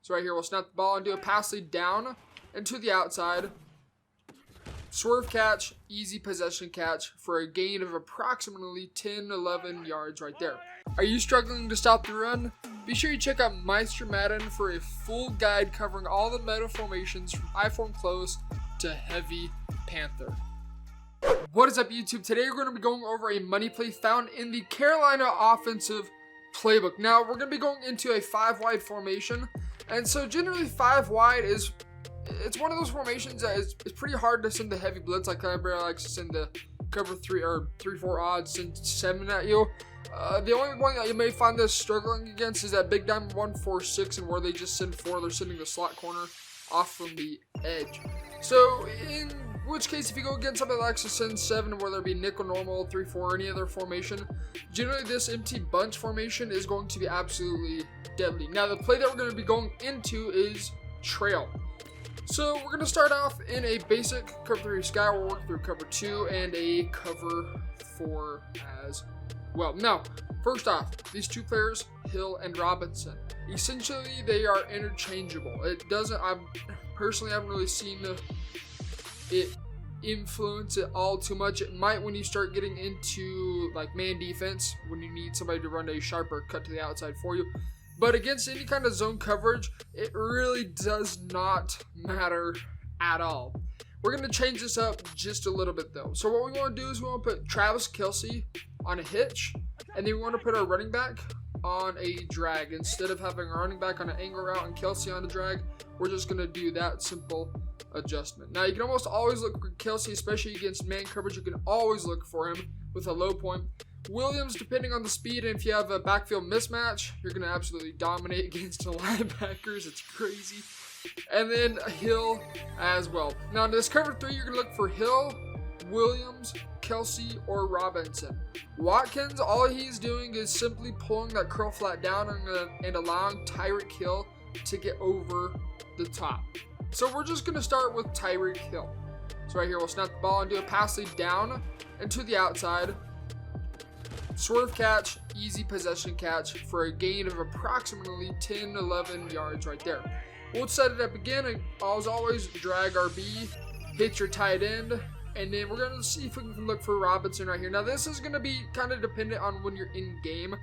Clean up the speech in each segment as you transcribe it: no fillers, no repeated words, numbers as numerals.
So right here, we'll snap the ball and do a pass lead down and to the outside. Swerve catch, easy possession catch for a gain of approximately 10-11 yards right there. Are you struggling to stop the run? Be sure you check out Meister Madden for a full guide covering all the meta formations from I form close to heavy panther. What is up, YouTube? Today we're going to be going over a money play found in the Carolina offensive playbook. Now we're going to be going into a 5-wide formation, and so generally 5 wide is it's one of those formations that is pretty hard to send the heavy blitz. Like everybody likes to send the cover 3 or 3-4 odds, send 7 at you. The only one that you may find this struggling against is that big diamond 1-4-6, and where they just send 4, they're sending the slot corner off from the edge. So in which case, if you go against somebody that likes to send 7, whether it be nickel, normal, 3-4, any other formation, generally this empty bunch formation is going to be absolutely deadly. Now the play that we're going to be going into is trail. So we're going to start off in a basic cover 3 sky. We'll work through cover 2 and a cover 4 as well. Now, first off, these two players, Hill and Robinson, essentially they are interchangeable. I personally haven't really seen it influence it all too much. It might when you start getting into like man defense, when you need somebody to run a sharper cut to the outside for you. But against any kind of zone coverage, it really does not matter at all. We're going to change this up just a little bit though. So what we want to do is we want to put Travis Kelce on a hitch, and then we want to put our running back on a drag. Instead of having our running back on an angle route and Kelce on a drag, we're just going to do that simple adjustment. Now you can almost always look for Kelce, especially against man coverage. You can always look for him with a low point. Williams, depending on the speed, and if you have a backfield mismatch, you're going to absolutely dominate against the linebackers. It's crazy. And then Hill as well. Now in this cover 3, you're going to look for Hill, Williams, Kelce, or Robinson. Watkins, all he's doing is simply pulling that curl flat down and allowing Tyreek Hill to get over the top. So we're just going to start with Tyreek Hill. So right here, we'll snap the ball and do a pass lead down and to the outside. Swerve catch, easy possession catch for a gain of approximately 10-11 yards right there. We'll set it up again, and as always, drag RB, hit your tight end, and then we're going to see if we can look for Robinson right here. Now this is going to be kind of dependent on when you're in game.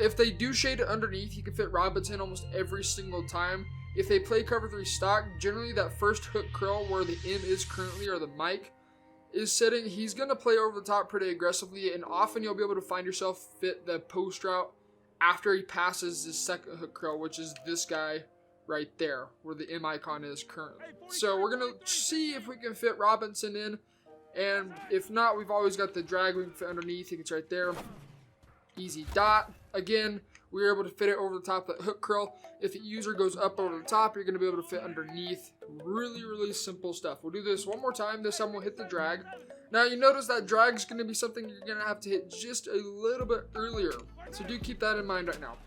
If they do shade it underneath, you can fit Robinson almost every single time. If they play cover 3 stock, generally that first hook curl where the M is currently, or the mic is sitting, he's going to play over the top pretty aggressively, and often you'll be able to find yourself fit the post route after he passes the second hook curl, which is this guy right there where the M icon is currently. So we're going to see if we can fit Robinson in, and if not, we've always got the drag we can fit underneath. I think it's right there. Easy dot. Again, we were able to fit it over the top of that hook curl. If the user goes up over the top, you're going to be able to fit underneath. Really, really simple stuff. We'll do this one more time. This time we'll hit the drag. Now you notice that drag is going to be something you're going to have to hit just a little bit earlier. So do keep that in mind right now.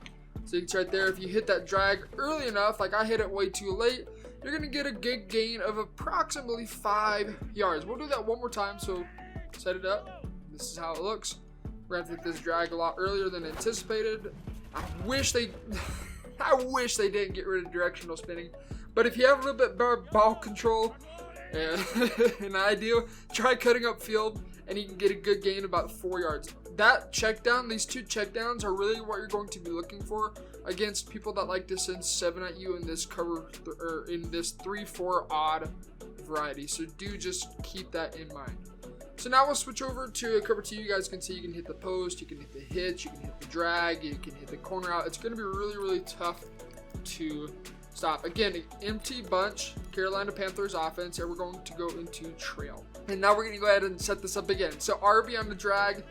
So it's right there. If you hit that drag early enough, like I hit it way too late, you're going to get a good gain of approximately 5 yards. We'll do that one more time. So set it up. This is how it looks. We're going to hit this drag a lot earlier than anticipated. I wish they didn't get rid of directional spinning. But if you have a little bit better ball control and an ideal, try cutting up field and you can get a good gain of about 4 yards. That check down, these 2 check downs are really what you're going to be looking for against people that like to send 7 at you in this cover or in this 3-4 odd variety. So do just keep that in mind. So now we'll switch over to cover 2. You guys can see you can hit the post, you can hit the hitch, you can hit the drag, you can hit the corner out. It's going to be really, really tough to stop. Again, empty bunch, Carolina Panthers offense, and we're going to go into trail. And now we're going to go ahead and set this up again. So RB on the drag,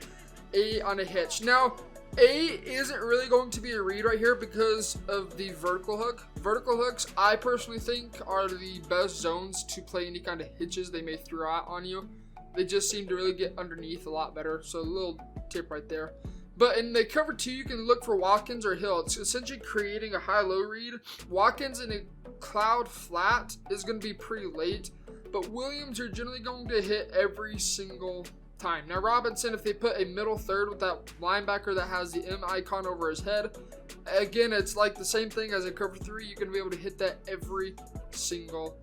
A on a hitch. Now, A isn't really going to be a read right here because of the vertical hook. Vertical hooks, I personally think, are the best zones to play any kind of hitches they may throw out on you. They just seem to really get underneath a lot better. So a little tip right there. But in the cover 2, you can look for Watkins or Hill. It's essentially creating a high-low read. Watkins in a cloud flat is going to be pretty late. But Williams, you're generally going to hit every single time. Now Robinson, if they put a middle third with that linebacker that has the M icon over his head, again, it's like the same thing as a cover 3. You're going to be able to hit that every single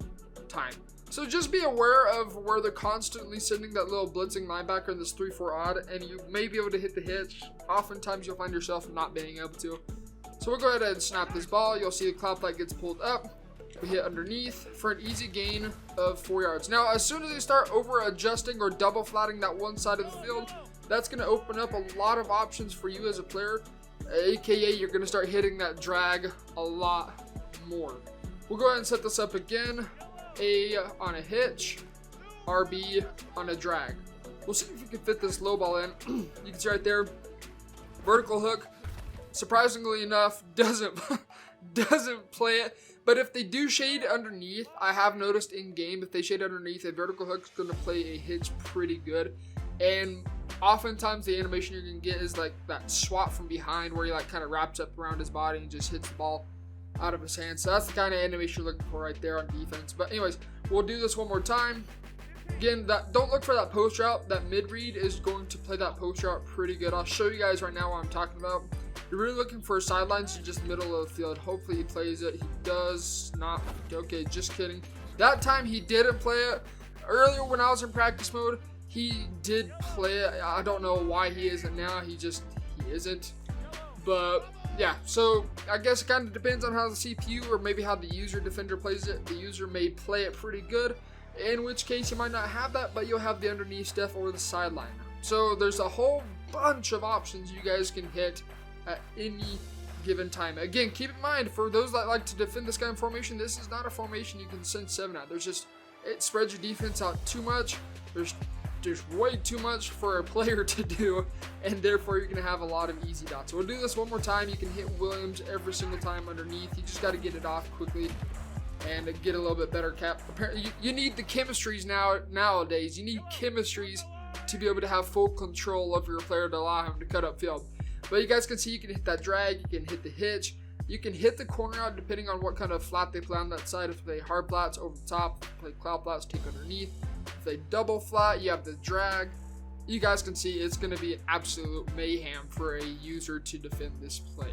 time. So just be aware of where they're constantly sending that little blitzing linebacker in this 3-4 odd, and you may be able to hit the hitch. Oftentimes you'll find yourself not being able to. So we'll go ahead and snap this ball. You'll see the cloud flag gets pulled up. We hit underneath for an easy gain of 4 yards. Now, as soon as they start over adjusting or double flatting that one side of the field, that's going to open up a lot of options for you as a player, aka you're going to start hitting that drag a lot more. We'll go ahead and set this up again. A on a hitch, RB on a drag. We'll see if we can fit this low ball in. You can see right there, vertical hook, surprisingly enough, doesn't play it. But if they do shade underneath, I have noticed in game, if they shade underneath, a vertical hook is going to play a hitch pretty good. And oftentimes the animation you're going to get is like that swat from behind where he like kind of wraps up around his body and just hits the ball out of his hand. So that's the kind of animation you're looking for right there on defense. But anyways, we'll do this one more time. Again, don't look for that post route. That mid read is going to play that post route pretty good. I'll show you guys right now what I'm talking about. You're really looking for sidelines to just middle of the field. Hopefully he plays it. He does not. Okay, just kidding. That time he didn't play it. Earlier when I was in practice mode, he did play it. I don't know why he isn't now. He isn't. But yeah, so I guess it kind of depends on how the CPU or maybe how the user defender plays it. The user may play it pretty good, in which case you might not have that, but you'll have the underneath stuff or the sideline. So there's a whole bunch of options you guys can hit at any given time. Again, keep in mind, for those that like to defend this kind of formation, this is not a formation you can send 7 at. It spreads your defense out too much. There's way too much for a player to do, and therefore you're going to have a lot of easy dots. So we'll do this one more time. You can hit Williams every single time underneath. You just got to get it off quickly and get a little bit better cap. Apparently, you need the chemistries nowadays. You need chemistries to be able to have full control of your player to allow him to cut upfield. But you guys can see you can hit that drag, you can hit the hitch, you can hit the corner out depending on what kind of flat they play on that side. If they hard flats over the top, play cloud flats, take underneath. If they double flat, you have the drag. You guys can see it's going to be absolute mayhem for a user to defend this play.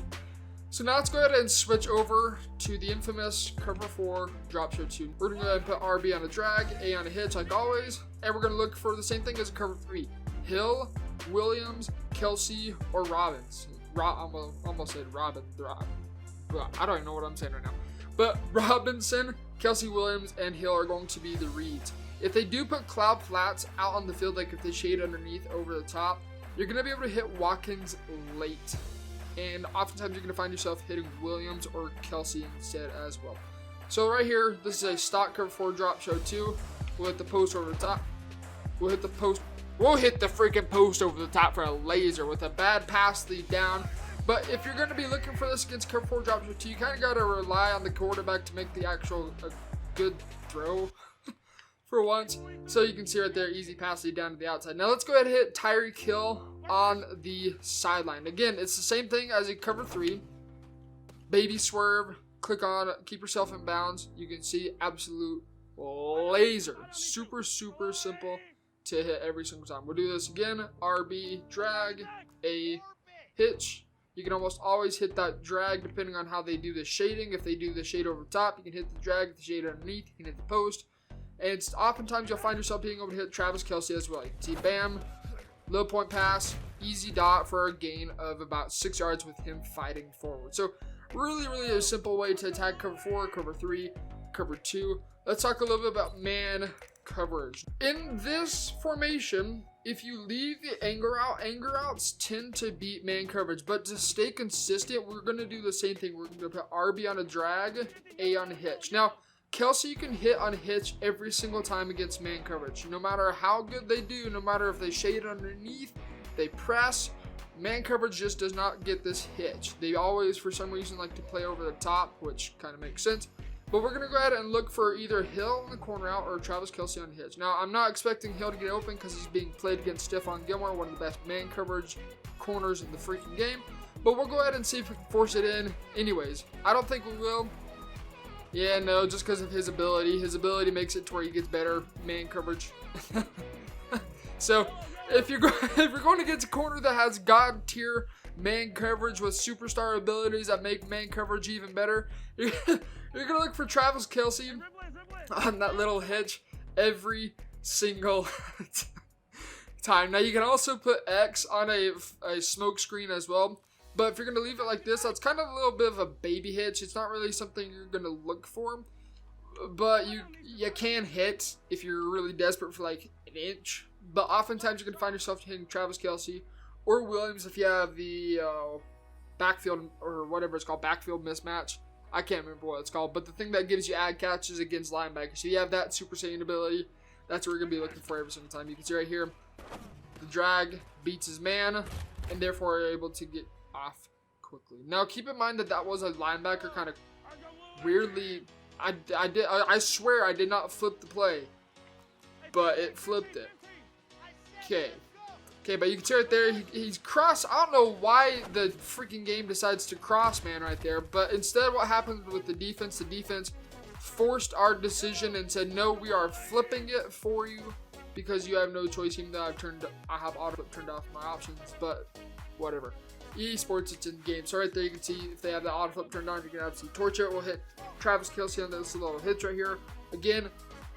So now let's go ahead and switch over to the infamous cover 4 drop show 2. We're going to go ahead and put RB on a drag, A on a hitch like always, and we're going to look for the same thing as a cover 3. Hill, Williams, Kelsey, or Robbins. Almost said Robin. I don't even know what I'm saying right now. But Robinson, Kelsey Williams, and Hill are going to be the reads. If they do put cloud flats out on the field, like if they shade underneath over the top, you're going to be able to hit Watkins late. And oftentimes you're going to find yourself hitting Williams or Kelsey instead as well. So right here, this is a stock cover 4 drop show 2. We'll hit the post over the top. We'll hit the freaking post over the top for a laser with a bad pass lead down. But if you're going to be looking for this against cover 4 drop show 2, you kind of got to rely on the quarterback to make the actual good throw for once. So you can see right there, easy pass lead down to the outside. Now let's go ahead and hit Tyreek Hill on the sideline. Again, it's the same thing as a cover 3. Baby swerve, click on it, keep yourself in bounds. You can see absolute laser. Super, super simple to hit every single time. We'll do this again. RB, drag, A, hitch. You can almost always hit that drag depending on how they do the shading. If they do the shade over the top, you can hit the drag. If the shade underneath, you can hit the post. And oftentimes you'll find yourself being able to hit Travis Kelsey as well. You can see bam, low point pass, easy dot for a gain of about 6 yards with him fighting forward. So really, really a simple way to attack cover 4, cover 3, cover 2. Let's talk a little bit about man coverage. In this formation, if you leave the anger routes tend to beat man coverage. But to stay consistent, we're going to do the same thing. We're going to put RB on a drag, A on a hitch. Now, Kelsey you can hit on a hitch every single time against man coverage. No matter how good they do, no matter if they shade underneath, they press, man coverage just does not get this hitch. They always, for some reason, like to play over the top, which kind of makes sense. But we're going to go ahead and look for either Hill on the corner out or Travis Kelsey on hitch. Now, I'm not expecting Hill to get open because he's being played against Stephon Gilmore, one of the best man coverage corners in the freaking game. But we'll go ahead and see if we can force it in anyways. I don't think we will. Yeah, no, just because of his ability. His ability makes it to where he gets better man coverage. So, if you're going against a corner that has god tier man coverage with superstar abilities that make man coverage even better, you're gonna look for Travis Kelce on that little hitch every single time. Now you can also put X on a smoke screen as well, but if you're gonna leave it like this, that's kind of a little bit of a baby hitch. It's not really something you're gonna look for, but you can hit if you're really desperate for like an inch. But oftentimes you're gonna find yourself hitting Travis Kelce or Williams if you have the backfield or whatever it's called, backfield mismatch. I can't remember what it's called, but the thing that gives you ad catches against linebackers. So you have that Super Saiyan ability. That's what we're going to be looking for every single time. You can see right here, the drag beats his man, and therefore are able to get off quickly. Now keep in mind that that was a linebacker kind of weirdly. I swear I did not flip the play, but it flipped it. Okay, but you can see right there, he's cross. I don't know why the freaking game decides to cross man right there, but instead what happened with the defense forced our decision and said, no, we are flipping it for you because you have no choice, even though I have auto flip turned off my options, but whatever. EA Sports, it's in the game. So right there you can see if they have the auto flip turned on, you can obviously torch it. We'll hit Travis Kelce on this little hitch right here. Again,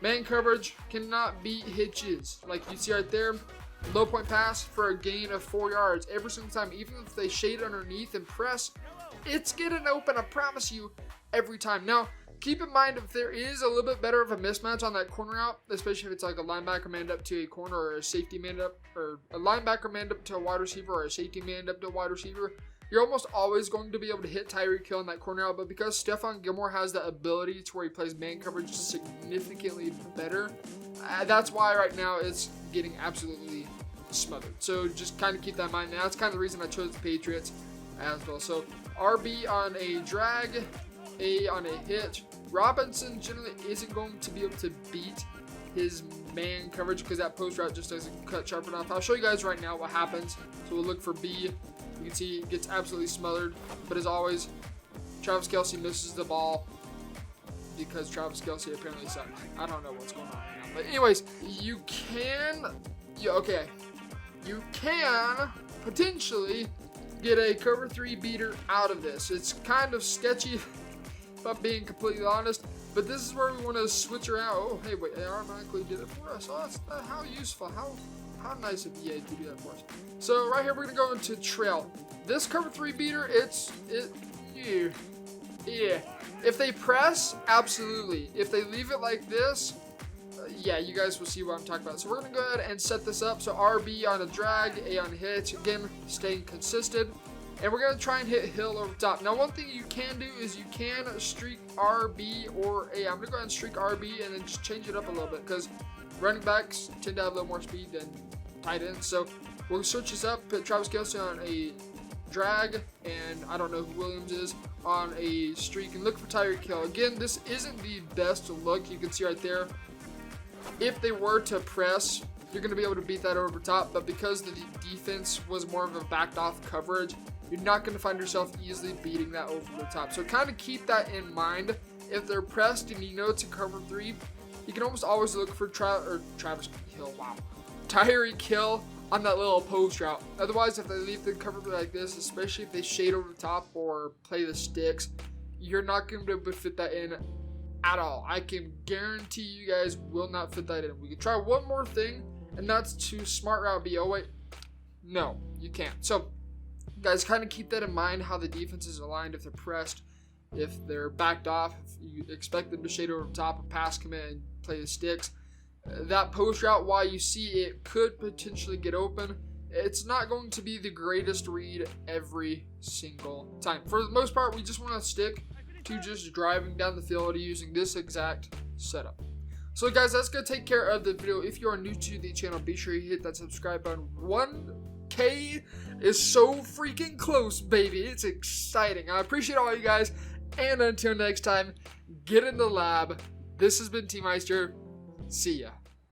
man coverage cannot beat hitches. Like you see right there, low point pass for a gain of 4 yards every single time. Even if they shade underneath and press, it's getting open, I promise you, every time. Now, keep in mind if there is a little bit better of a mismatch on that corner out, especially if it's like a linebacker manned up to a corner or a safety manned up, or a linebacker manned up to a wide receiver or a safety manned up to a wide receiver, you're almost always going to be able to hit Tyreek Hill on that corner out. But because Stephon Gilmore has the ability to where he plays man coverage significantly better, that's why right now it's getting absolutely smothered. So just kind of keep that in mind. Now that's kind of the reason I chose the Patriots as well. So RB on a drag, A on a hitch. Robinson generally isn't going to be able to beat his man coverage because that post route just doesn't cut sharp enough. I'll show you guys right now what happens. So we'll look for B. You can see it gets absolutely smothered. But as always, Travis Kelce misses the ball because Travis Kelce apparently sucked. I don't know what's going on right now. But anyways, you can potentially get a cover 3 beater out of this. It's kind of sketchy, if I'm being completely honest, but this is where we want to switch around. Oh, hey, wait, they automatically did it for us. Oh, that's how useful, how nice of EA to do that for us. So right here, we're going to go into trail. This cover 3 beater, yeah. If they press, absolutely. If they leave it like this, yeah, you guys will see what I'm talking about. So we're going to go ahead and set this up. So RB on a drag, A on a hitch. Again, staying consistent. And we're going to try and hit Hill over top. Now, one thing you can do is you can streak RB or A. I'm going to go ahead and streak RB and then just change it up a little bit because running backs tend to have a little more speed than tight ends. So we'll switch this up, put Travis Kelce on a drag, and I don't know who Williams is, on a streak, and look for Tyreek Hill. Again, this isn't the best look. You can see right there, if they were to press, you're going to be able to beat that over top, but because the defense was more of a backed off coverage, you're not going to find yourself easily beating that over the top. So kind of keep that in mind. If they're pressed and you know it's a cover 3, you can almost always look for Travis Hill, Tyreek Hill on that little post route. Otherwise, if they leave the cover 3 like this, especially if they shade over the top or play the sticks, you're not going to be able to fit that in at all. I can guarantee you guys will not fit that in. We can try one more thing, and that's to smart route B. Oh wait, no, you can't. So guys, kind of keep that in mind, how the defense is aligned if they're pressed, if they're backed off, if you expect them to shade over the top, a pass commit and play the sticks. That post route, while you see it could potentially get open, it's not going to be the greatest read every single time. For the most part, we just want to stick to just driving down the field using this exact setup. So guys, that's going to take care of the video. If you are new to the channel, be sure you hit that subscribe button. 1K is so freaking close, baby. It's exciting. I appreciate all you guys. And until next time, get in the lab. This has been T Meister. See ya.